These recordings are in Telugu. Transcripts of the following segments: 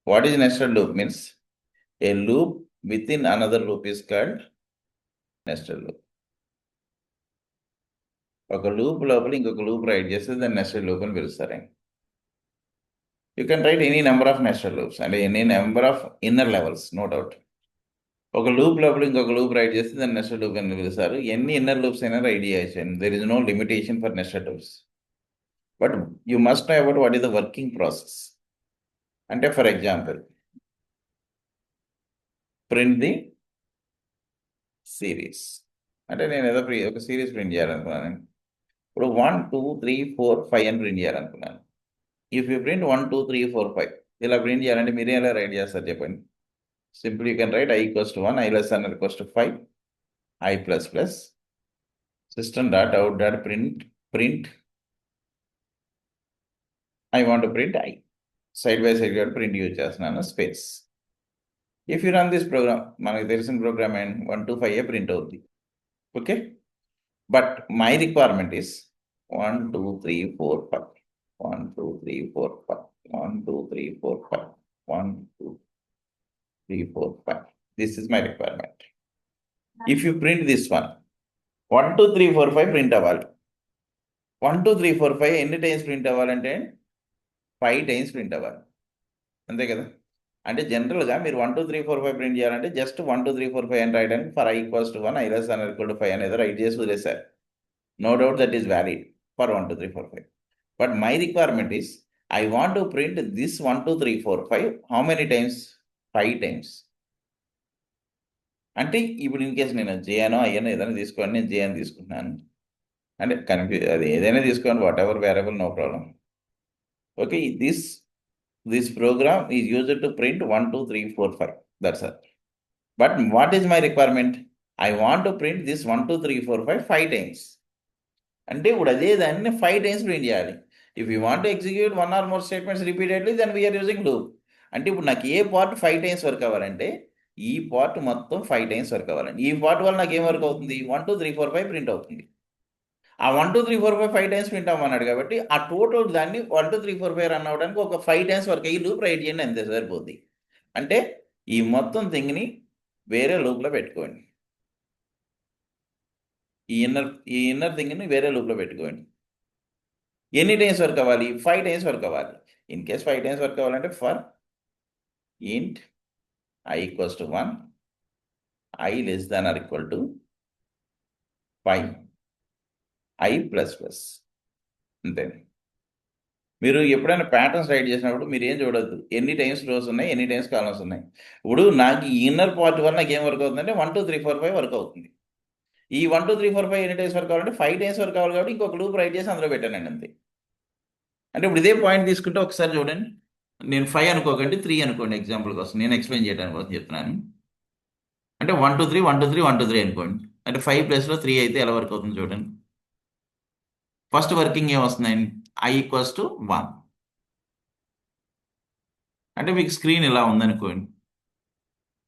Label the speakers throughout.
Speaker 1: What is nested loop? Means a loop within another loop is called nested loop. ఒక లూప్ లోపల ఇంకొక లూప్ రైట్ చేస్తే దాన్ని నెస్టెడ్ లూప్ అని పిలుస్తారు. You can write any number of nested loops అంటే any number of inner levels, no doubt. ఒక లూప్ లోపల ఇంకొక లూప్ రైట్ చేస్తే దాన్ని నెస్టెడ్ లూప్ అని పిలుస్తారు. ఎన్ని ఇన్నర్ లూప్స్ అయినా రైట్ చేయొచ్చు. There is no limitation for nested loops. But you must know about what is the working process. అంటే for example, print the series అంటే నేను ఏదో ఒక సిరీస్ ప్రింట్ చేయాలనుకున్నాను. ఇప్పుడు 1 2 3 4 5 అని ప్రింట్ చేయాలనుకున్నాను. ఇఫ్ యూ ప్రింట్ 1 2 3 4 5 ఇలా ప్రింట్ చేయాలంటే మీరు ఎలా రైట్ చేస్తారు చెప్పండి? Simple you can write i equals to 1, i less than equals to 5, i plus plus system dot out dot print I want print i side by side dot print use చేస్తున్నాను space. If you run this program, మనకు తెలిసిన ప్రోగ్రామ్ అండ్ 1 to 5 ప్రింట్ అవుతుంది. Okay, but my requirement is 1 2 3 4 5 1 2 3 4 5 1 2 3 4 5 1 2 3 4 5. This is my requirement. If you print this one, 1 2 3 4 5 print అవ్వాలి. 1 2 3 4 5 ఎన్ని టైమ్స్ ప్రింట్ అవ్వాలంటే 5 టైమ్స్ ప్రింట్ అవ్వాలి, అంతే కదా? అంటే జనరల్గా మీరు 1 2 3 4 5 ప్రింట్ చేయాలంటే జస్ట్ 1 2 3 4 5 అని రాయడానికి for i equals to 1, i less than equal to 5 అనేది రైట్ చేసి వదిలేశారు. No doubt that is valid for 1 2 3 4 5. But my requirement is I want to print this 1 2 3 4 5 how many times? 5 times. అంటే ఇప్పుడు ఇన్ కేసు నేను జే అనో ఐ అనో ఏదైనా తీసుకోండి, నేను జే అని తీసుకుంటున్నాను. అంటే అది ఏదైనా తీసుకోండి, whatever variable, no problem. Okay, this program is used to print 1 2 3 4 5, that's all. But what is my requirement? I want to print this 1 2 3 4 5 5 times. అంటే ఇప్పుడు అదే దాన్ని 5 టైమ్స్ ప్రింట్ చేయాలి. If you want execute 1 or more statements repeatedly then we are using loop. అంటే ఇప్పుడు నాకు ఏ పార్ట్ 5 టైమ్స్ వర్క్ అవ్వాలంటే ఈ పార్ట్ మొత్తం 5 టైమ్స్ వర్క్ అవ్వాలండి. ఈ పార్ట్ వల్ల నాకు ఏం వర్క్ అవుతుంది? 1 2 3 4 5 ప్రింట్ అవుతుంది. ఆ 1 2 3 4 5 5 టైమ్స్ ప్రింట్ అవ్వమన్నాడు కాబట్టి ఆ టోటల్ దాన్ని 1 2 3 4 5 రన్ అవ్వడానికి ఒక 5 టైమ్స్ వర్క్ అయ్యి లూప్ రైట్ చేయండి, అంతే సరిపోద్ది. అంటే ఈ మొత్తం థింగ్ని వేరే లూప్లో పెట్టుకోండి. ఈ ఇన్నర్ థింగ్ని వేరే లూప్లో పెట్టుకోండి. ఎన్ని టైమ్స్ వర్క్ అవ్వాలి? 5 టైమ్స్ వర్క్ అవ్వాలి. ఇన్ కేస్ 5 టైమ్స్ వర్క్ అవ్వాలంటే ఫర్ ఇంట్ i equals to 1, i less than are equal to 5, i plus plus, అంతే. మీరు ఎప్పుడైనా ప్యాటర్న్స్ రైట్ చేసినప్పుడు మీరు ఏం చూడొద్దు, ఎన్ని టైమ్స్ రోస్ ఉన్నాయి, ఎన్ని టైమ్స్ కాలమ్స్ ఉన్నాయి. ఇప్పుడు నాకు ఈ ఇన్నర్ పార్ట్ వల్ల నాకు ఏం వర్క్ అవుతుందంటే 1 2 3 4 5 వర్క్ అవుతుంది. ఈ 1 2 3 4 5 ఎన్ని టైమ్స్ వర్క్ కావాలంటే 5 టైమ్స్ వర్క్ కావాలి కాబట్టి ఇంకొక లూప్ రైట్ చేసి అందులో పెట్టానండి, అంతే. అంటే ఇప్పుడు ఇదే పాయింట్ తీసుకుంటే ఒకసారి చూడండి, నేను 5 అనుకోకండి, 3 అనుకోండి, ఎగ్జాంపుల్ కోసం నేను ఎక్స్ప్లెయిన్ చేయడానికి కోసం చెప్తున్నాను. అంటే 1 2 3 1 2 3 1 2 3 అనుకోండి. అంటే 5 ప్లస్లో 3 అయితే ఎలా వర్క్ అవుతుంది చూడండి. ఫస్ట్ వర్కింగ్ ఏమొస్తుందండి? i equals to 1. అంటే మీకు స్క్రీన్ ఇలా ఉందనుకోండి,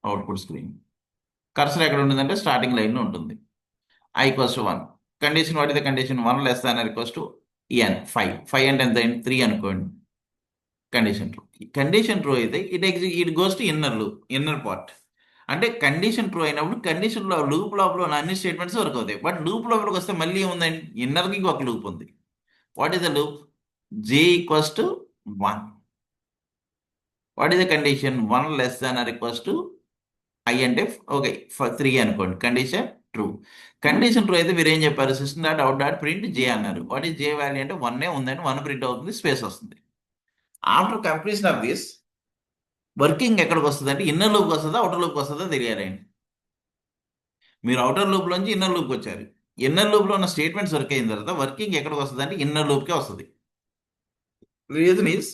Speaker 1: అవుట్పుట్ స్క్రీన్. కర్సర్ ఎక్కడ ఉంటుందంటే స్టార్టింగ్ లైన్లో ఉంటుంది. i equals to 1. Condition what is the condition? 1 less than or equals to n 5 అంటే ఎంత అయింది? 3 అనుకోండి. కండిషన్ ట్రూ అయితే it goes to inner part. అంటే కండిషన్ ట్రూ అయినప్పుడు కండిషన్లో లూప్ లోపల ఉన్న అన్ని స్టేట్మెంట్స్ వర్క్ అవుతాయి. బట్ లూప్ లోపలికి వస్తే మళ్ళీ ఏముందండి? ఇన్నర్కి ఒక లూప్ ఉంది. What is the loop? j equals to 1. What is the condition? 1 less than or equals to i అంటే ఓకే 3 అనుకోండి, కండిషన్ ట్రూ. కండిషన్ ట్రూ అయితే మీరు ఏం చెప్పారు? System dot out dot print j అన్నారు. వాట్ ఈస్ j వాల్యూ అంటే 1 ఉందని 1 ప్రింట్ అవుతుంది, స్పేస్ వస్తుంది. After completion of this working ఎక్కడికి వస్తుంది అంటే ఇన్నర్ లూప్కి వస్తుందా అవుటర్ లూప్కి వస్తుందో తెలియాలండి. మీరు అవుటర్ లూప్లోంచి ఇన్నర్ లూప్కి వచ్చారు. ఇన్నర్ లూప్లో ఉన్న స్టేట్మెంట్స్ వర్క్ అయిన తర్వాత వర్కింగ్ ఎక్కడికి వస్తుంది అంటే ఇన్నర్ లూప్కే వస్తుంది. రీజన్ ఈస్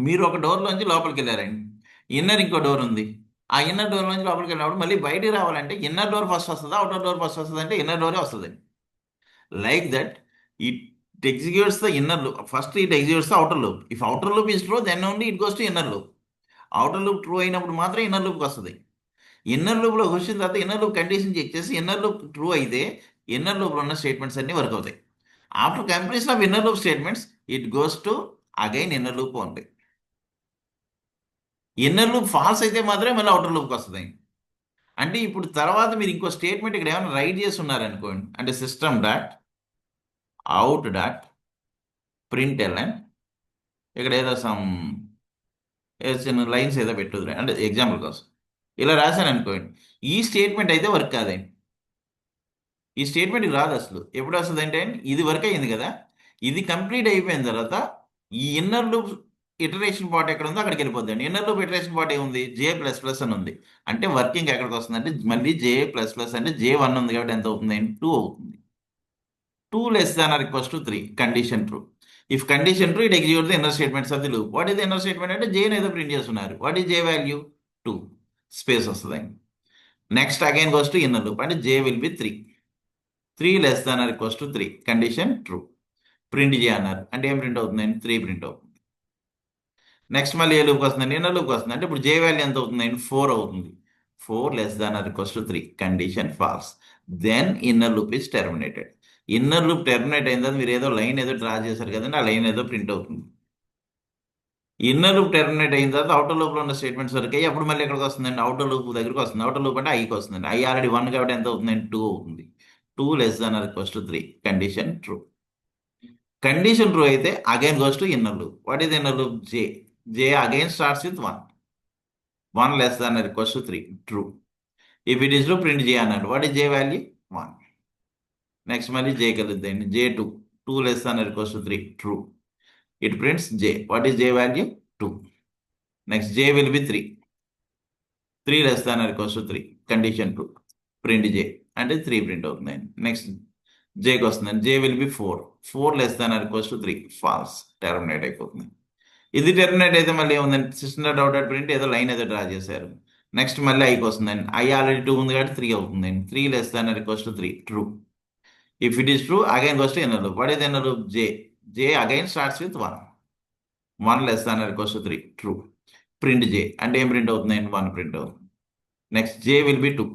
Speaker 1: మీరు ఒక డోర్లోంచి లోపలికి వెళ్ళారండి, ఇన్నర్ ఇంకో డోర్ ఉంది. ఆ ఇన్నర్ డోర్ నుంచి లోపలికి వెళ్ళినప్పుడు మళ్ళీ బయటికి రావాలంటే ఇన్నర్ డోర్ ఫస్ట్ వస్తుందా అవుటర్ డోర్ ఫస్ట్ వస్తుంది అంటే ఇన్నర్ డోరే వస్తుంది. Like that it executes the inner loop first, it executes the outer loop. If outer loop is true then only it goes to inner loop. Outer loop true అయినప్పుడు మాత్రం ఇన్నర్ లూప్కి వస్తుంది. ఇన్నర్ లూప్లో వచ్చిన తర్వాత ఇన్నర్ లూప్ కండిషన్ చెక్ చేసి ఇన్నర్ లూప్ ట్రూ అయితే ఇన్నర్ లూప్లో ఉన్న స్టేట్మెంట్స్ అన్ని వర్క్ అవుతాయి. After completion of inner loop statements it goes to again inner loop only. Inner loop false అయితే మాత్రమే మళ్ళీ అవుటర్ లూప్కి వస్తుంది. అంటే ఇప్పుడు తర్వాత మీరు ఇంకో స్టేట్మెంట్ ఇక్కడ ఏమైనా రైట్ చేసి ఉన్నారనుకోండి, అంటే system dot out dot print L N, ఇక్కడ ఏదో సమ్ చిన్న లైన్స్ ఏదో పెట్టుదురు అంటే ఎగ్జాంపుల్ కోసం ఇలా రాశాను అనుకోండి, ఈ స్టేట్మెంట్ అయితే వర్క్ కాదండి. ఈ స్టేట్మెంట్కి రాదు అసలు. ఎప్పుడు వస్తుంది అంటే ఇది వర్క్ అయ్యింది కదా, ఇది కంప్లీట్ అయిపోయిన తర్వాత ఈ ఇన్నర్ లూప్ ఇటరేషన్ పార్ట్ ఎక్కడ ఉందో అక్కడికి వెళ్ళిపోద్దండి. ఇన్నర్ లూప్ ఇటరేషన్ పార్ట్ ఏముంది, జే ప్లస్ ప్లస్ అని ఉంది. అంటే వర్కింగ్ ఎక్కడికి వస్తుంది అంటే మళ్ళీ జే ప్లస్ ప్లస్ అంటే జే వన్ ఉంది కాబట్టి ఎంత అవుతుంది, 2 అవుతుంది. 2 less than or equals to 3, condition true. If condition true it execute the inner statements of the loop. What is the inner statement అంటే జే ఏదో ప్రింట్ చేస్తున్నారు. What is j value, 2, space వస్తుంది. Next again goes to inner loop అంటే j will be 3, 3 less than or equals to 3, condition true. Print చేయన్నారు అంటే ఏం ప్రింట్ అవుతుందండి, 3 ప్రింట్ అవుతుంది. నెక్స్ట్ మళ్ళీ ఏ లూప్కి వస్తుందండి, ఇన్నర్ లూప్కి వస్తుంది అంటే ఇప్పుడు జే వాల్యూ ఎంత అవుతుందండి, 4 అవుతుంది. 4 less than or equals to 3, condition false. Then inner loop is terminated. Inner loop terminate అయిన తర్వాత మీరు ఏదో లైన్ ఏదో డ్రా చేశారు కదండి, ఆ లైన్ ఏదో ప్రింట్ అవుతుంది. ఇన్నర్ లూప్ టెర్మినేట్ అయిన తర్వాత అవుటర్ లూప్లో ఉన్న స్టేట్మెంట్స్ వరకు అయ్యి అప్పుడు మళ్ళీ ఎక్కడికి వస్తుందండి, అవుటర్ లూప్ దగ్గరికి వస్తుంది. అవుటర్ లూప్ అంటే ఐకి వస్తుందండి. ఐ ఆల్రెడీ 1 కాబట్టి ఎంత అవుతుందండి, 2 అవుతుంది. 2 less than or equals to 3, condition true. Condition true అయితే again goes to inner loop. What is inner loop, J. J again starts with 1, 1 less than or equals to 3, true. If it is true print j అన్నాడు. What is j value, 1. Next మళ్ళీ జే కలుద్దండి, j 2, 2 less than or equals to 3, true. It prints j. What is j value, 2. Next J will be 3, 3 less than or equals to 3, condition true. Print జే అంటే 3 ప్రింట్ అవుతుందండి. నెక్స్ట్ జేకి వస్తుందండి, j will be 4, 4 less than or equals to 3, false, terminate అయిపోతుంది. ఇది టెర్మినేట్ అయితే మళ్ళీ ఏముందండి, system dot out dot print ఏదో లైన్ ఏదో డ్రా చేశారు. నెక్స్ట్ మళ్ళీ ఐకి వస్తుందండి, ఐ ఆల్రెడీ 2 ఉంది కాబట్టి 3 అవుతుందండి. 3 less than or equals to 3, true. If it is true again goes to inner loop. What is inner loop, J. J again starts with 1, 1 less than or equals to 3, true. Print జే అంటే ఏం ప్రింట్ అవుతుందండి, 1 ప్రింట్ అవుతుంది. Next J will be 2,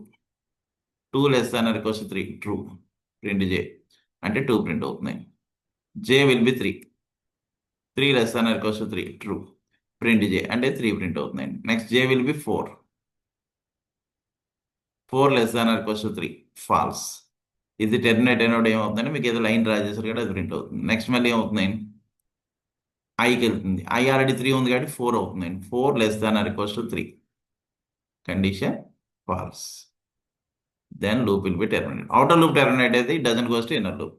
Speaker 1: 2 less than or equals to 3, true. Print జే అంటే 2 ప్రింట్ అవుతుంది. J will be 3, 3 less than or equals to 3, true. Print జే అంటే 3 ప్రింట్ అవుతుందండి. Next J will be 4, 4 less than or equals to 3, false. ఇది టెర్మినేట్ అయినప్పుడు ఏమవుతుందంటే మీకు ఏదో లైన్ డ్రా చేశారు కాబట్టి అది ప్రింట్ అవుతుంది. నెక్స్ట్ మళ్ళీ ఏమవుతుందండి, ఐకి వెళ్తుంది. ఐ ఆల్రెడీ 3 ఉంది కాబట్టి 4 అవుతుందండి. 4 less than or equals to 3, condition false. Then loop will be terminate. Outer loop terminate అయితే it doesn't goes to inner loop.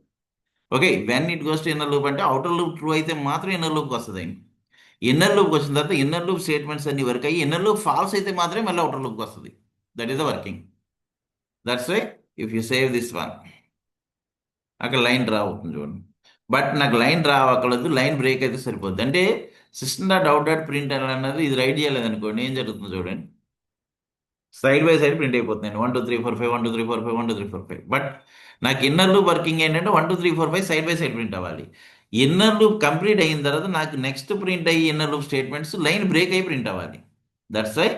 Speaker 1: Okay, when it goes to inner loop అంటే అవుటర్ లూప్ ట్రూ అయితే మాత్రం ఇన్నర్ లూప్కి వస్తుంది. ఇన్నర్ లూప్కి వచ్చిన తర్వాత ఇన్నర్ లూప్ స్టేట్మెంట్స్ అన్ని వర్క్ అయ్యి ఇన్నర్ లూప్ ఫాల్స్ అయితే మాత్రమే మళ్ళీ అవుటర్ లూప్కి వస్తుంది. That is the working. That's why if you save this one, అక్కడ లైన్ డ్రా అవుతుంది చూడండి. బట్ నాకు లైన్ డ్రా అవ్వకలేదు, లైన్ బ్రేక్ అయితే సరిపోద్ది. అంటే system dot out dot print అన్నది ఇది రైట్ చేయలేదు అనుకోండి, ఏం జరుగుతుందో చూడండి, సైడ్ బై సైడ్ ప్రింట్ అయిపోతుంది. 1 2 3 4 5, 1 2 3 4 5, 1 2 3 4 5. బట్ నాకు ఇన్నర్ లూప్ వర్కింగ్ ఏంటంటే 1 2 3 4 5 సైడ్ బై సైడ్ ప్రింట్ అవ్వాలి. ఇన్నర్ లూప్ కంప్లీట్ అయిన తర్వాత నాకు నెక్స్ట్ ప్రింట్ అయ్యి inner loop statements line break అయ్యి ప్రింట్ అవ్వాలి. దట్స్ వై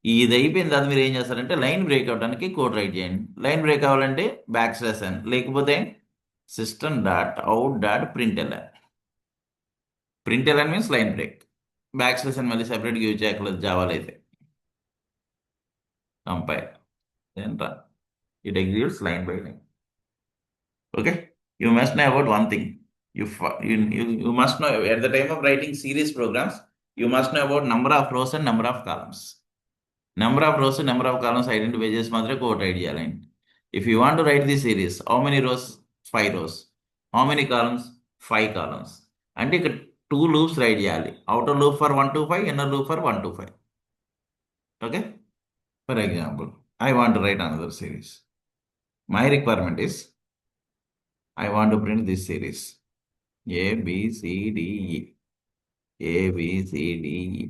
Speaker 1: ఇది అయిపోయిన తర్వాత మీరు ఏం చేస్తారంటే లైన్ బ్రేక్ అవ్వడానికి కోడ్ రైట్ చేయండి. లైన్ బ్రేక్ అవ్వాలంటే బ్యాక్ స్లాష్ అని, లేకపోతే system dot out dot print L N. Print L N means line break. Back slash అని మళ్ళీ సెపరేట్గా యూజ్ చేయక్కర్లేదు జావాలో అయితే. Compile, then run. It executes line by line. Okay, you must know about one thing. You must know at the time of writing series programs, you must know about number of rows and number of columns. Number of rows and number of columns identify చేసి మాత్రమే కోడ్ రైట్ చేయాలండి. If you want to write this series, how many rows, 5 rows. How many columns, 5 columns. అంటే ఇక్కడ 2 loops రైట్ చేయాలి. Outer loop for 1 to 5, inner loop for 1 to 5. Okay, for example, I want to write another series. My requirement is I want to print this series A B C D E, A B C D E,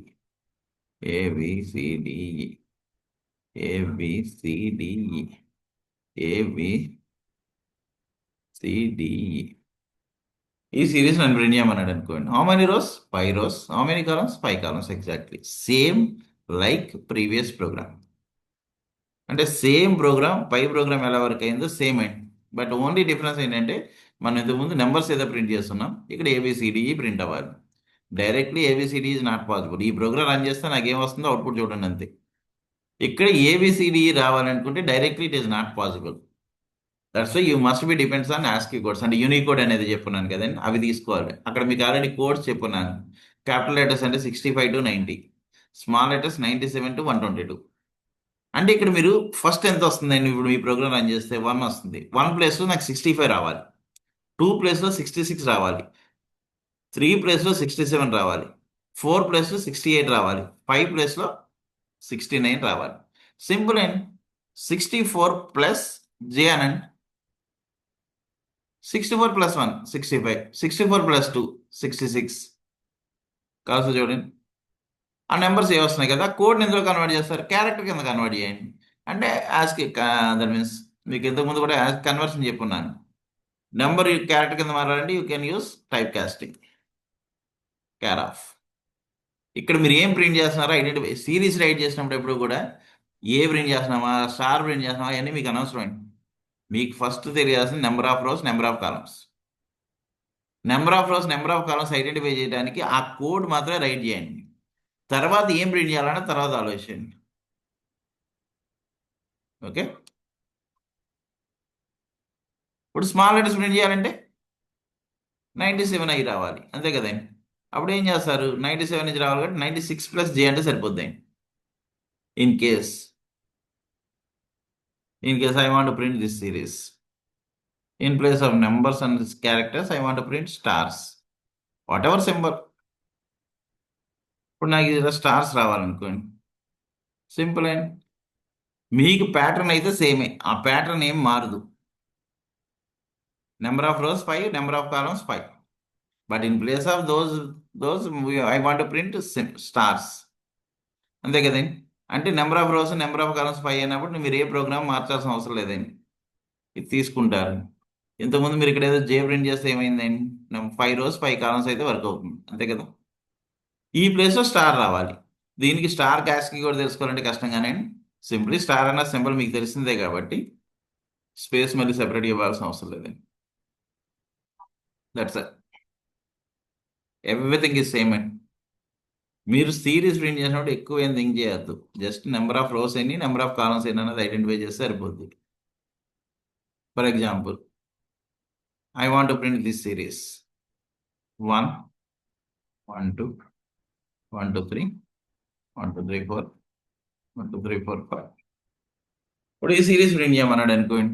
Speaker 1: A B C D E, A B C D E, A B C D E. ఈ సిరీస్ నన్ను ప్రింట్ చేయమన్నాడు అనుకోండి. How many rows, 5 rows. How many columns, 5 columns. Exactly same like previous program. అంటే సేమ్ ప్రోగ్రామ్, పై ప్రోగ్రామ్ ఎలా వర్క్ అయిందో సేమ్ అయింది. బట్ ఓన్లీ డిఫరెన్స్ ఏంటంటే మనం ఇంతకుముందు నెంబర్స్ ఏదో ప్రింట్ చేస్తున్నాం, ఇక్కడ ఏబిసిడిఈ ప్రింట్ అవ్వాలి. Directly A B C D is not possible. ఈ ప్రోగ్రామ్ రన్ చేస్తే నాకు ఏం వస్తుందో అవుట్పుట్ చూడండి అంతే. ఇక్కడ ఏబిసిడి రావాలనుకుంటే directly it is not possible. That's why you must be depends on ASCII codes. అంటే యూనికోడ్ అనేది చెప్పున్నాను కదండి, అవి తీసుకోవాలి. అక్కడ మీకు ఆల్రెడీ కోడ్స్ చెప్పున్నాను. క్యాపిటల్ లెటర్స్ అంటే 65 to 90, స్మాల్ లెటర్స్ 97 to 122. అంటే ఇక్కడ మీరు ఫస్ట్ ఎంత వస్తుందండి, ఇప్పుడు మీ ప్రోగ్రామ్ రన్ చేస్తే 1 వస్తుంది. 1 ప్లేస్లో నాకు 65 రావాలి, 2 ప్లేస్లో 66 రావాలి, 3 ప్లేస్లో 67 రావాలి, 4 ప్లేస్లో 68 రావాలి, 5 ప్లేస్లో 69 రావాలి. సింపుల్ అండ్ 64 ప్లస్ జే అనండి. 64 + 1 65, 64 + 2 66. కాదు చూడండి, ఆ నెంబర్స్ ఏ వస్తున్నాయి కదా, కోడ్ని ఎందులో కన్వర్ట్ చేస్తారు, క్యారెక్టర్ కింద కన్వర్ట్ చేయండి. అంటే యాజ్కి దట్ మీన్స్ మీకు ఇంతకుముందు కూడా యాజ్ కన్వర్షన్ చెప్పున్నాను. నెంబర్ క్యారెక్టర్ కింద మారాలంటే you can use type casting, care of. ఇక్కడ మీరు ఏం ప్రింట్ చేస్తున్నారో ఐడెంటిఫై. సిరీస్ రైట్ చేసినప్పుడు ఎప్పుడు కూడా ఏ ప్రింట్ చేస్తున్నామా, స్టార్ ప్రింట్ చేస్తున్నామా, అవన్నీ మీకు అనవసరం అండి. మీకు ఫస్ట్ తెలియాల్సిన number of rows, number of columns. Number of rows, number of columns identify చేయడానికి ఆ కోడ్ మాత్రమే రైట్ చేయండి. తర్వాత ఏం ప్రింట్ చేయాలన్నా తర్వాత ఆలోచించండి. ఓకే, ఇప్పుడు స్మాల్ లెటర్స్ ప్రింట్ చేయాలంటే 97 అయి రావాలి, అంతే కదండి. అప్పుడు ఏం చేస్తారు, 97 నుంచి రావాలి కాబట్టి 96 + J అంటే సరిపోద్దండి. In case I want to print this series, in place of numbers and characters I want to print stars, whatever symbol. ఇప్పుడు నాకు ఇలా స్టార్స్ రావాలనుకోండి, సింపుల్ అండ్ మీకు ప్యాటర్న్ అయితే సేమే, ఆ ప్యాటర్న్ ఏం మారదు. Number of rows 5, number of columns 5. But in place of those I want to print stars, అంతే కదండి. అంటే number of rows, number of columns 5 అయినప్పుడు మీరు ఏ ప్రోగ్రామ్ మార్చాల్సిన అవసరం లేదండి, ఇది తీసుకుంటారు. ఇంతకుముందు మీరు ఇక్కడ ఏదో జే ప్రింట్ చేస్తే ఏమైందండి, 5 rows 5 కాలమ్స్ అయితే వర్క్ అవుతుంది, అంతే కదా. ఈ ప్లేస్లో స్టార్ రావాలి. దీనికి స్టార్ క్యాస్కి కూడా తెలుసుకోవాలంటే కష్టంగానే. సింప్లీ స్టార్ అన్న సింబల్ మీకు తెలిసిందే కాబట్టి స్పేస్ మళ్ళీ సెపరేట్ ఇవ్వాల్సిన అవసరం లేదండి. దట్స్ ఎవ్రీథింగ్ ఈజ్ సేమ్ అండి. మీరు సిరీస్ ప్రింట్ చేసినప్పుడు ఎక్కువ ఏం థింక్ చేయొద్దు. జస్ట్ నెంబర్ ఆఫ్ రోస్ ఎన్ని, నెంబర్ ఆఫ్ కాలమ్స్ ఎన్ని అనేది ఐడెంటిఫై చేస్తే సరిపోద్ది. For example, I want to print this series 1 1 2 1 2 3 1 2 3 4 1 2 3 4 5. ఇప్పుడు ఈ సిరీస్ ప్రింట్ చేయమన్నాడు అనుకోండి,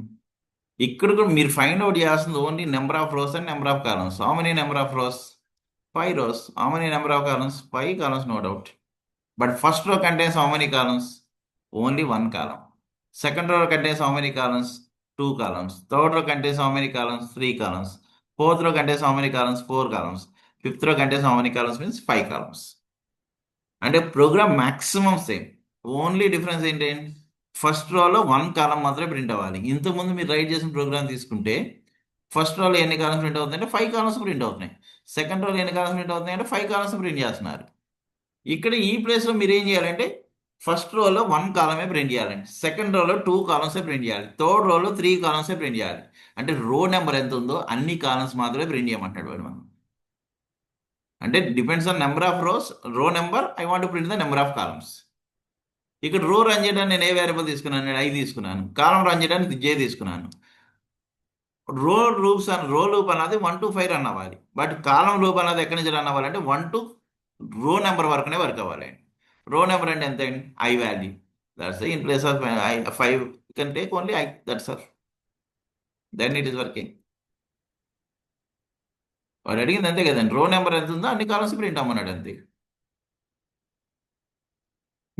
Speaker 1: ఇక్కడ కూడా మీరు ఫైండ్ అవుట్ చేయాల్సింది only number of rows and number of columns. How many number of rows, 5 rows. How many number of columns, 5 columns, no doubt. But first row contains how many columns, only 1 column. Second row contains how many columns, 2 columns. Third row contains how many columns, 3 columns. Fourth row contains how many columns, 4 columns. Fifth row contains how many columns, means 5 columns. అంటే program maximum same, only difference ఏంటంటే ఫస్ట్ రోలో 1 కాలం మాత్రమే ప్రింట్ అవ్వాలి. ఇంతకుముందు మీరు రైట్ చేసిన ప్రోగ్రామ్ తీసుకుంటే ఫస్ట్ రోలో ఎన్ని కాలమ్స్ ప్రింట్ అవుతుందంటే 5 కాలమ్స్ ప్రింట్ అవుతున్నాయి. సెకండ్ రోలో ఎన్ని కాలమ్స్ ప్రింట్ అవుతున్నాయి అంటే 5 కాలమ్స్ ప్రింట్ చేస్తున్నారు. ఇక్కడ ఈ ప్లేస్లో మీరు ఏం చేయాలంటే ఫస్ట్ రోలో 1 కాలమే ప్రింట్ చేయాలండి, సెకండ్ రోలో 2 కాలమ్సే ప్రింట్ చేయాలి, థర్డ్ రోలో 3 కాలమ్సే ప్రింట్ చేయాలి. అంటే రో నెంబర్ ఎంత ఉందో అన్ని కాలమ్స్ మాత్రమే ప్రింట్ చేయమంటాడు వాడు మనం. అంటే depends on number of rose, రో number, I want to print the number of columns. ఇక్కడ రో రన్ చేయడానికి నేను ఏ వేరియబుల్ తీసుకున్నాను, ఐ తీసుకున్నాను. కాలం రన్ చేయడానికి జే తీసుకున్నాను. రో లూప్ అన్నది 1 to 5 రన్ అవ్వాలి. బట్ కాలం లూప్ అన్నది ఎక్కడి నుంచి రన్ అవ్వాలంటే 1 to రో నెంబర్ వరకునే వర్క్ అవ్వాలి. రో నెంబర్ అంటే ఎంత అండి, I value. That's in place of 5 can take only I, that's all. Then it is working. వాడు అడిగింది అంతే కదండి, రో నెంబర్ ఎంత ఉందో అన్ని కాలమ్స్ ప్రింట్ అమ్మన్నాడు అంతే.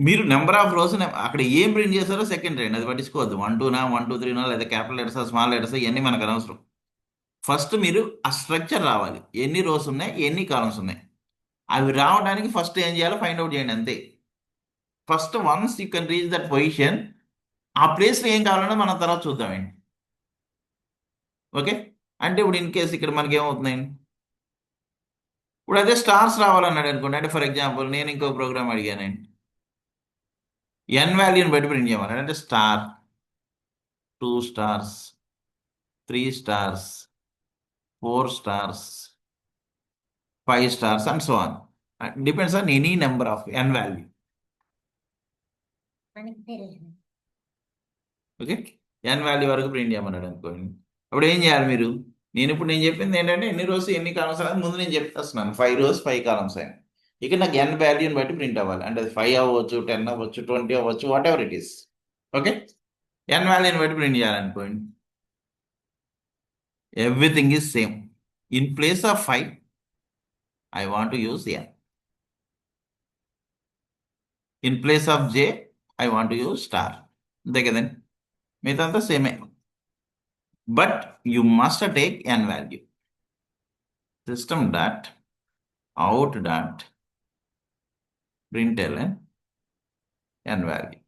Speaker 1: మీరు నెంబర్ ఆఫ్ రోస్ అక్కడ ఏం ప్రింట్ చేశారో సెకండ్ రండి, అది పట్టించుకోవద్దు. 1 2 నా 1 2 3 నా, లేదా క్యాపిటల్ లెటర్స్, స్మాల్ లెటర్స్, ఇవన్నీ మనకు అనవసరం. ఫస్ట్ మీరు ఆ స్ట్రక్చర్ రావాలి, ఎన్ని రోస్ ఉన్నాయి, ఎన్ని కాలమ్స్ ఉన్నాయి. అవి రావడానికి ఫస్ట్ ఏం చేయాలో ఫైండ్ అవుట్ చేయండి అంతే. First ones you can reach that position, ఆ ప్లేస్లో ఏం కావాలన్నా మనం తర్వాత చూద్దామండి. ఓకే, అంటే ఇప్పుడు ఇన్ కేసు ఇక్కడ మనకి ఏమవుతుందండి, ఇప్పుడు అదే స్టార్స్ రావాలన్నాడు అనుకోండి. అంటే ఫర్ ఎగ్జాంపుల్ నేను ఇంకో ప్రోగ్రామ్ అడిగానండి, ఎన్ వాల్యూని బట్టి ప్రింట్ చేయమన్నాడు. అంటే star, 2 stars, 3 stars, 4 stars, 5 stars, and so on. Depends on any number of N value. Okay, N value వరకు ప్రింట్ చేయమన్నాడు అనుకోండి. అప్పుడు ఏం చేయాలి మీరు? నేను చెప్పింది ఏంటంటే ఎన్ని రోజు ఎన్ని కాలమ్స్ అనేది ముందు నేను చెప్తాను. 5 రోజు 5 కాలమ్స్ అయినా ఇక నాకు ఎన్ వాల్యూని బట్టి ప్రింట్ అవ్వాలి. అంటే అది 5 అవ్వచ్చు, 10 అవ్వచ్చు, 20 అవ్వచ్చు, whatever it is. Okay, N వాల్యూని బట్టి ప్రింట్ చేయాలనుకోండి. Everything is same. In place of 5 I want to use N. In place of J I want to use star. అంతే కదండి, మిగతా అంతా సేమే. But you must take N value. System dot out dot println n value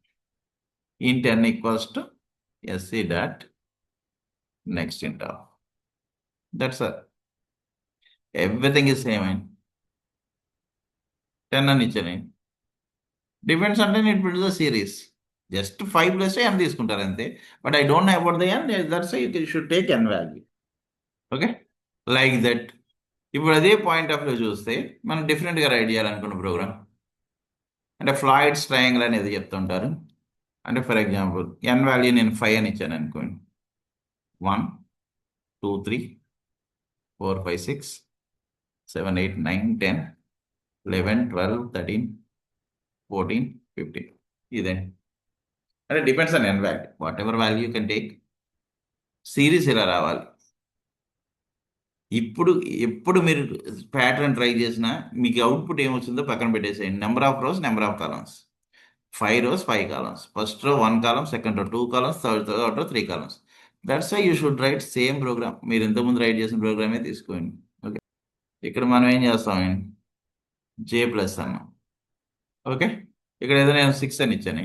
Speaker 1: int n equals to sc dot next int of. That's all. Everything is same and 10 అని ఇచ్చాను. డిపెండ్స్ అంటే నేను ఇప్పుడు సిరీస్ జస్ట్ 5 ప్లస్ n తీసుకుంటారు అంతే. But I don't know about the n, that's why you should take n value. Okay, like that. ఇప్పుడు అదే పాయింట్ ఆఫ్ వ్యూ చూస్తే మనం డిఫరెంట్గా రైట్ చేయాలనుకున్న ప్రోగ్రామ్ అంటే ఫ్లాయిడ్స్ ట్రయాంగిల్ అనేది చెప్తుంటారు. అంటే ఫర్ ఎగ్జాంపుల్ ఎన్ వాల్యూ నేను 5 అని ఇచ్చాను అనుకోండి. 1 2 3 4 5 6 7 8 9 10 11 12 13 14 15 ఇదే. అంటే depends on N value, whatever value you can take. Series ఇలా రావాలి. ఇప్పుడు ఎప్పుడు మీరు ప్యాటర్న్ ట్రై చేసినా మీకు అవుట్పుట్ ఏమొచ్చిందో పక్కన పెట్టేసేయండి. Number of rows, number of columns. 5 rows 5 columns. First row 1 column, second row 2 columns, third row 3 columns. That's why you should write same program. మీరు ఇంతకుముందు రైట్ చేసిన ప్రోగ్రామే తీసుకోండి. ఓకే, ఇక్కడ మనం ఏం చేస్తాం, జే ప్లస్ అన్నాం. ఓకే, ఇక్కడ ఏదో నేను 6 అని ఇచ్చాను.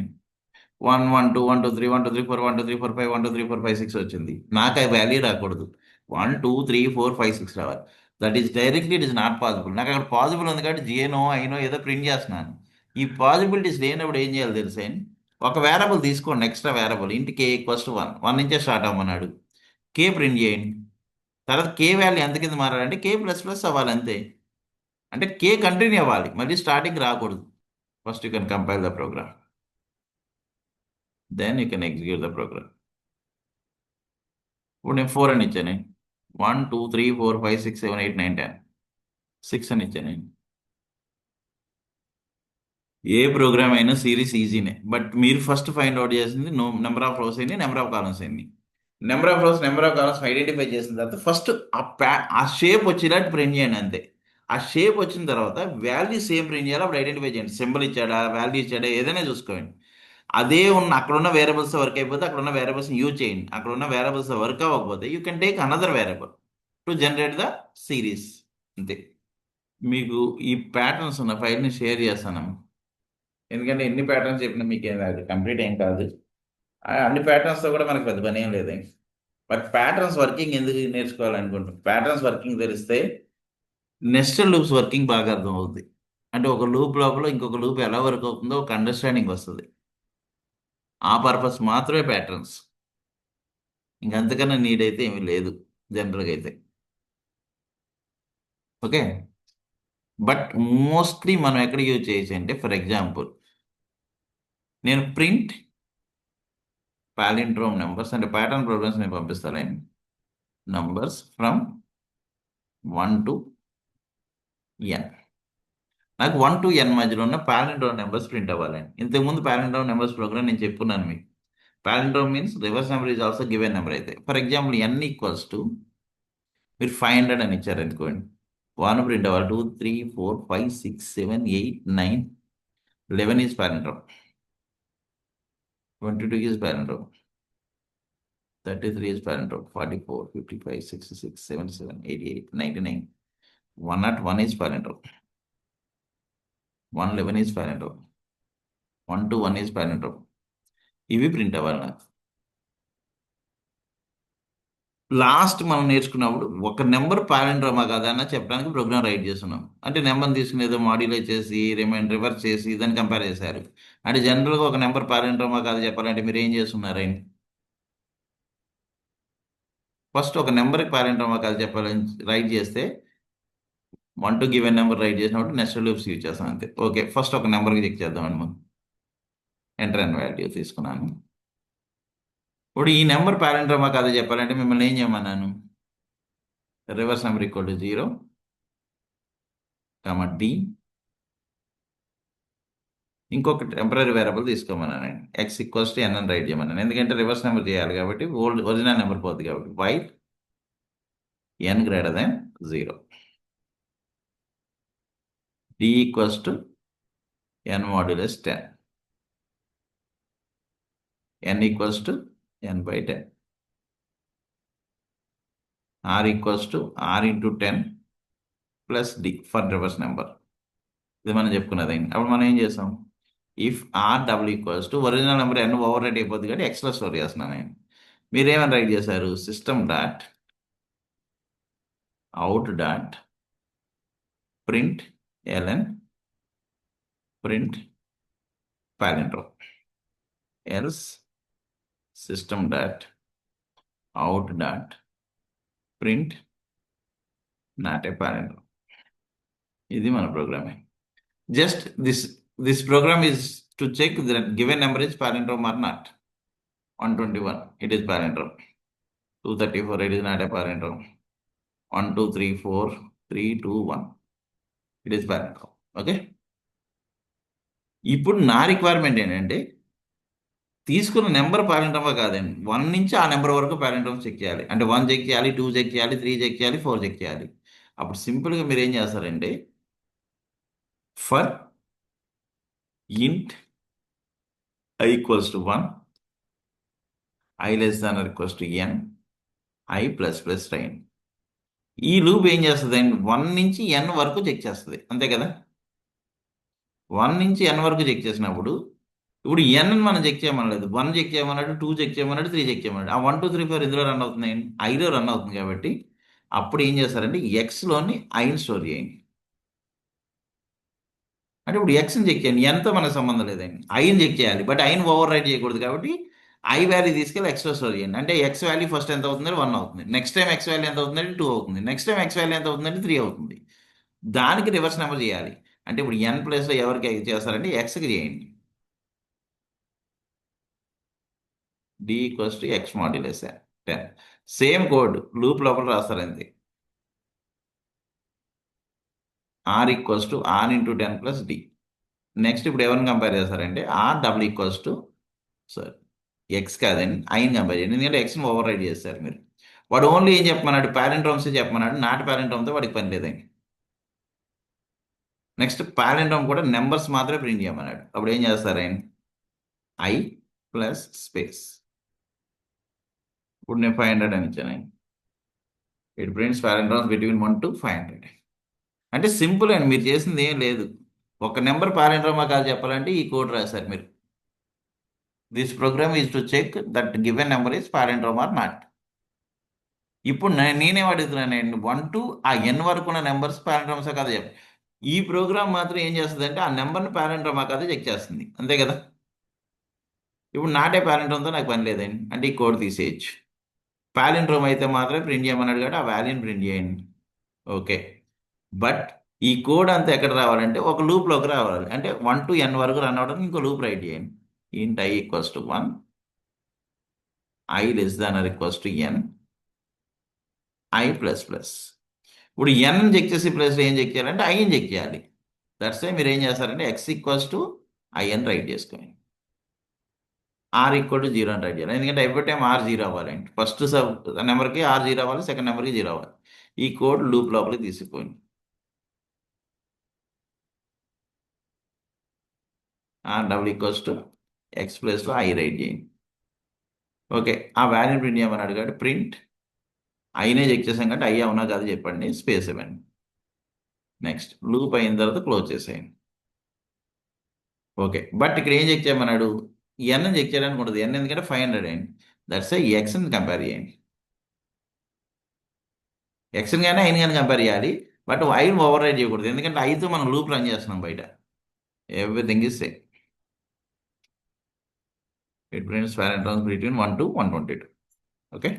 Speaker 1: 1 1 2 1 2 3 1 2 3 4 1 2 3 4 5 1 2 3 4 5 6 వచ్చింది. నాకు ఆ వాల్యూ రాకూడదు. 1 2 3 4 5 6 రావాలి. That is directly it is not possible. నాకు అక్కడ పాసిబుల్ ఉంది కాబట్టి జిఏనో ఐనో ఏదో ప్రింట్ చేస్తున్నాను. ఈ పాసిబిలిటీస్ లేనప్పుడు ఏం చేయాలి తెలుసా? ఒక వేరబుల్ తీసుకోండి, ఎక్స్ట్రా వేరబుల్. ఇంటి కే ఈక్వల్స్ టు 1 నుంచే స్టార్ట్ అవ్వమన్నాడు. కే ప్రింట్ చేయండి. తర్వాత కే వాల్యూ ఎంత కింద మారాలంటే కే ప్లస్ ప్లస్ అవ్వాలి అంతే. అంటే కే కంటిన్యూ అవ్వాలి, మళ్ళీ స్టార్టింగ్ రాకూడదు. First you can compile the program, then you can execute the program. ఇప్పుడు నేను 4 అని ఇచ్చాను. 1 2 3 4 5 6 7 8 9 10 6 అని ఇచ్చాను. ఏ ప్రోగ్రామ్ అయినా సిరీస్ ఈజీనే. బట్ మీరు ఫస్ట్ ఫైండ్ అవుట్ చేసింది నెంబర్ ఆఫ్ రోస్ ఎన్ని, నెంబర్ ఆఫ్ కాలమ్స్ ఎన్ని. Number of rows, number of columns identify చేసిన తర్వాత ఫస్ట్ ఆ షేప్ వచ్చేటట్టు ప్రింట్ చేయండి అంతే. ఆ షేప్ వచ్చిన తర్వాత వాల్యూ సేమ్ ప్రింట్ చేయాలి. అప్పుడు ఐడెంటిఫై చేయండి, సింబల్ ఇచ్చాడా, వాల్యూ ఇచ్చాడా, ఏదైనా చూసుకోండి. అదే అక్కడ ఉన్న వేరియబుల్స్ వర్క్ అయిపోతే అక్కడ ఉన్న వేరియబుల్స్ యూజ్ చేయండి. అక్కడ ఉన్న వేరియబుల్స్ వర్క్ అవ్వకపోతే you can take another variable to generate the series. అంతే. మీకు ఈ ప్యాటర్న్స్ ఉన్న ఫైల్ని షేర్ చేస్తాను. ఎందుకంటే ఎన్ని ప్యాటర్న్స్ చెప్పినా మీకు ఏం కాదు, కంప్లీట్ ఏం కాదు. అన్ని ప్యాటర్న్స్తో కూడా మనకు పెద్ద పని ఏం లేదు. బట్ ప్యాటర్న్స్ వర్కింగ్ ఎందుకు నేర్చుకోవాలనుకుంటాం? ప్యాటర్న్స్ వర్కింగ్ తెలిస్తే నెస్టెడ్ లూప్స్ వర్కింగ్ బాగా అర్థం అవుతుంది. అంటే ఒక లూప్ లోపల ఇంకొక లూప్ ఎలా వర్క్ అవుతుందో ఒక అండర్స్టాండింగ్ వస్తుంది. ఆ పర్పస్ మాత్రమే ప్యాటర్న్స్, ఇంకంతకన్నా నీడ్ అయితే ఏమీ లేదు జనరల్గా అయితే. ఓకే, బట్ మోస్ట్లీ మనం ఎక్కడ యూజ్ చేయొచ్చు అంటే, ఫర్ ఎగ్జాంపుల్ నేను ప్రింట్ పాలిండ్రోమ్ నెంబర్స్ అంటే ప్యాటర్న్ ప్రోగ్రామ్స్ నేను పంపిస్తాను. Numbers from 1 to n. నాకు 1 to n మధ్యలో ఉన్న పాలిండ్రోమ్ నెంబర్స్ ప్రింట్ అవ్వాలండి. ఇంతకుముందు పాలిండ్రోమ్ నెంబర్స్ ప్రోగ్రామ్ నేను చెప్పుకున్నాను మీకు. Palindrome means reverse number is also given number. అయితే for example n equals to మీరు 500 అని ఇచ్చారు అనుకోండి. 1 ప్రింట్ అవ్వాలి, 2 3 4 5 6 7 8 9 11 is palindrome, 22 is palindrome, 33 is palindrome, 44, 55, 66, 77, 88, 99. 101 is palindrome. 111 is palindrome. 121 is palindrome. ఇవి ప్రింట్ అవ్వాలి నాకు. లాస్ట్ మనం నేర్చుకున్నప్పుడు ఒక నెంబర్ పాలిండ్రోమా కదా అన్న చెప్పడానికి ప్రోగ్రామ్ రైట్ చేస్తున్నాం. అంటే నెంబర్ తీసుకుని ఏదో మాడ్యులేట్ చేసి రివర్స్ చేసి దాన్ని కంపేర్ చేశారు. అంటే జనరల్గా ఒక నెంబర్ పాలిండ్రోమా కాదు చెప్పాలంటే మీరు ఏం చేస్తున్నారండి? ఫస్ట్ ఒక నెంబర్కి పాలిండ్రోమా కాదు చెప్పాలని రైట్ చేస్తే one to given number right చేసినప్పుడు నెక్స్ట్ లూప్స్ యూజ్ చేస్తాం అంతే. ఓకే, ఫస్ట్ ఒక నెంబర్కి చెక్ చేద్దామండి మనం. ఎంటర్ అండ్ వాల్యూ తీసుకున్నాను. ఇప్పుడు ఈ నెంబర్ పారెంట్రమా కాదా చెప్పాలంటే మిమ్మల్ని ఏం చేయమన్నాను? Reverse number equal to 0, D, ఇంకొక టెంపరీ వేరియబుల్ తీసుకోమన్నాను. ఎక్స్ ఈక్వల్స్ టు ఎన్ అని రైట్ చేయమన్నాను. ఎందుకంటే రివర్స్ నెంబర్ చేయాలి కాబట్టి, ఒరిజినల్ నెంబర్ పోతుంది కాబట్టి. While N greater than 0, D equals to N modulus 10, N equals to N by 10, R equals to R into 10 plus D for reverse number. ఇది మనం చెప్పుకున్నది. అప్పుడు మనం ఏం చేస్తాం? If R double equals to original number N overwrite అయిపోతుంది కాబట్టి ఎక్స్లో స్టోర్ చేస్తున్నాను నేను. మీరు ఏమని రైట్ చేశారు? System dot out dot print L N print palindrome, else system dot out dot print not a palindrome. ఇది మన programming. Just this program is to check that given number is palindrome or not. 121 it is palindrome, 234 it is not a palindrome, 1 2 3 4 3 2 1 it is palindrome. Okay, ఇప్పుడు నా రిక్వైర్మెంట్ ఏంటంటే తీసుకున్న నెంబర్ పాలిండ్రమా కాదండి, 1 నుంచి ఆ నెంబర్ వరకు పాలిండ్రమ్ చెక్ చేయాలి. అంటే 1 చెక్ చేయాలి, 2 చెక్ చేయాలి, 3 చెక్ చేయాలి, 4 చెక్ చేయాలి. అప్పుడు సింపుల్గా మీరు ఏం చేస్తారంటే for int I equals to 1, I less than or equals to N, I plus plus రైన్. ఈ లూప్ ఏం చేస్తుంది అండి? 1 నుంచి ఎన్ వరకు చెక్ చేస్తుంది, అంతే కదా. 1 నుంచి ఎన్ వరకు చెక్ చేసినప్పుడు ఇప్పుడు ఎన్ మనం చెక్ చేయమనలేదు, 1 చెక్ చేయమన్నాడు, 2 చెక్ చేయమన్నాడు, 3 చెక్ చేయమన్నాడు. ఆ 1 2 3 4 ఇందులో రన్ అవుతుంది, ఐలో రన్ అవుతుంది కాబట్టి అప్పుడు ఏం చేస్తారంటే ఎక్స్లోని ఐని స్టోర్ చేయండి. అంటే ఇప్పుడు ఎక్స్ని చెక్ చేయండి, ఎంతో మనకు సంబంధం లేదండి, ఐని చెక్ చేయాలి. బట్ ఐని ఓవర్ రైట్ చేయకూడదు కాబట్టి ఐ వాల్యూ తీసుకెళ్ళి ఎక్స్లో స్టోర్ చేయండి. అంటే ఎక్స్ వాల్యూ ఫస్ట్ ఎంత అవుతుంది? 1 అవుతుంది. నెక్స్ట్ టైం ఎక్స్ వాల్యూ ఎంత అవుతుందంటే 2 అవుతుంది. నెక్స్ట్ టైం ఎక్స్ వాల్యూ ఎంత అవుతుందంటే 3 అవుతుంది. దానికి రివర్స్ నెంబర్ చేయాలి. అంటే ఇప్పుడు ఎన్ ప్లేస్లో ఎవరికి చేస్తారంటే ఎక్స్కి చేయండి. D equals to X modulus 10. Same code loop లోపల రాస్తారు అంతే. R equals to R into 10 plus D. Next ఇప్పుడు ఎవరిని కంపేర్ చేస్తారంటే R double equals to sorry X కాదండి, ఐని కంపేర్ చేయండి. ఎందుకంటే ఎక్స్ని ఓవర్ రైడ్ చేస్తారు మీరు. వాడు ఓన్లీ ఏం చెప్పమన్నాడు? పారెంట్రోమ్స్ చెప్పమన్నాడు, నాట్ పారెంట్రోమ్తో వాడికి పని లేదండి. నెక్స్ట్ పారెంట్రోమ్ కూడా నెంబర్స్ మాత్రమే ప్రింట్ చేయమన్నాడు. అప్పుడు ఏం చేస్తారు ఆయన? I plus space. ఇప్పుడు నేను 500 అని ఇచ్చాను. It prints palindromes between 1 to 500. అంటే సింపుల్ అండి, మీరు చేసింది ఏం లేదు. ఒక నెంబర్ పారెంట్రోమా కాదు చెప్పాలంటే ఈ కోడ్ రాశారు మీరు. This program is to check that given number is palindrome or not. ఇప్పుడు నేనేం అడుగుతున్నాను? 1 to ఆ ఎన్ వరకు ఉన్న నెంబర్స్ పారెంట్రోమ్సా కాదా చెప్పి. ఈ ప్రోగ్రామ్ మాత్రం ఏం చేస్తుంది అంటే ఆ నెంబర్ని పారెంట్రోమా కాదా చెక్ చేస్తుంది, అంతే కదా. ఇప్పుడు నాటే పారెంట్రోమ్తో నాకు పని లేదండి, అంటే ఈ కోడ్ తీసేయచ్చు. పాలిండ్రోమ్ అయితే మాత్రమే ప్రింట్ చేయమన్నాడు కాబట్టి ఆ వాల్యూని ప్రింట్ చేయండి. ఓకే, బట్ ఈ కోడ్ అంతా ఎక్కడ రావాలంటే ఒక లూప్లోకి రావాలి. అంటే 1 to n వరకు రన్ అవడానికి ఇంకో లూప్ రైట్ చేయండి. Int I equals to 1, I less than or equals to N, I plus plus. ఇప్పుడు ఎన్ చెక్ చేసే ప్లేస్లో ఏం చెక్ చేయాలంటే ఐని చెక్ చేయాలి. దట్స్ వై మీరు ఏం చేస్తారంటే X equals to I N write చేసుకోండి. ఆర్ ఈక్వల్ టు 0 అని రైట్ చేయాలి. ఎందుకంటే ఎవ్రీ టైం ఆర్ 0 అవ్వాలండి. ఫస్ట్ నెంబర్కి ఆర్ 0 అవ్వాలి, సెకండ్ నెంబర్కి 0 అవ్వాలి. ఈ కోడ్ లూప్ లోపలికి తీసుకుపోయింది. R double equals to X ప్లేస్లో ఐ రైట్ చేయండి. ఓకే, ఆ వాల్యూని ప్రింట్ చేయమని అడిగాడు. ప్రింట్ ఐనే చెక్ చేసాం కాబట్టి ఐ అవునా కాదు చెప్పండి, స్పేస్ ఇవ్వండి. నెక్స్ట్ లూప్ అయిన తర్వాత క్లోజ్ చేసేయండి. ఓకే, బట్ ఇక్కడ ఏం చెక్ చేయమన్నాడు? ఎన్ చెక్ చేయడానికి ఉండదు. ఎన్ ఎందుకంటే 500 అయింది. దట్స్ ఏ ఎక్స్ని కంపేర్ చేయండి. ఎక్స్ని కానీ ఐని కానీ కంపేర్ చేయాలి. బట్ ఐని ఓవర్ రైడ్ చేయకూడదు, ఎందుకంటే ఐతో మనం లూప్ రన్ చేస్తున్నాం బయట. Everything is same. It prints parent between 1 to 122. Okay.